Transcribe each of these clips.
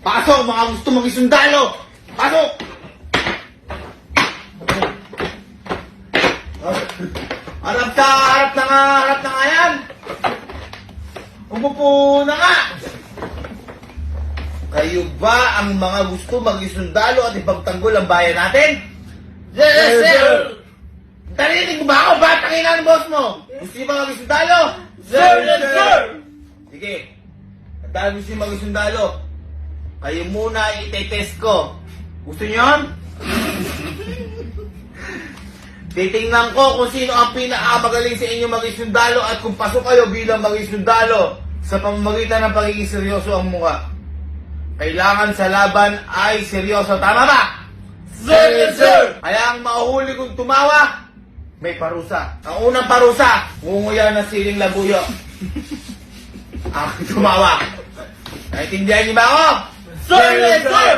Pasok, mga gusto maging sundalo! Pasok! Harap na nga yan! Umupo na nga! Kayo ba ang mga gusto maging sundalo at ipagtanggol ang bayan natin? Yes, sir! Narinig mo ba ako? Ba't pakinggan ng boss mo? Gusto niyo ba maging sundalo? Sir, yes, sir! Sige. At dahil gusto niyo maging sundalo, kayo muna i-test ko. Gusto niyo yun? Titingnan ko kung sino ang pinakamagaling sa inyo maging sundalo at kung pasok kayo bilang maging sundalo sa pamamagitan ng pagiging seryoso ang mukha. Kailangan sa laban ay seryoso. Tama ba? Sir, yes, sir! Kaya ang mauhuli kong tumawa, may parusa. Ang unang parusa, ngunguya ng siling labuyo. Ang tumawa. Naintindihan niyo ba ako? Sir, yes, sir!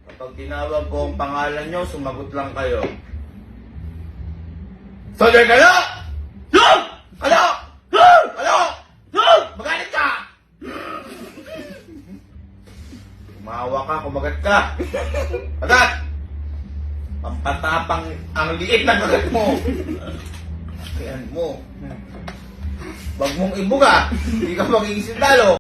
Kapag tinawag ko ang pangalan niyo, sumagot lang kayo. Soldier Galo! Sir! Ano? Sir! Ano? Sir! Magalit ka! Tumawa ka, kumagat ka. Agat! Pampatapang ang liit na kagat mo. Ayan mo. Wag mong ibuga. Hindi ka magiging sundalo.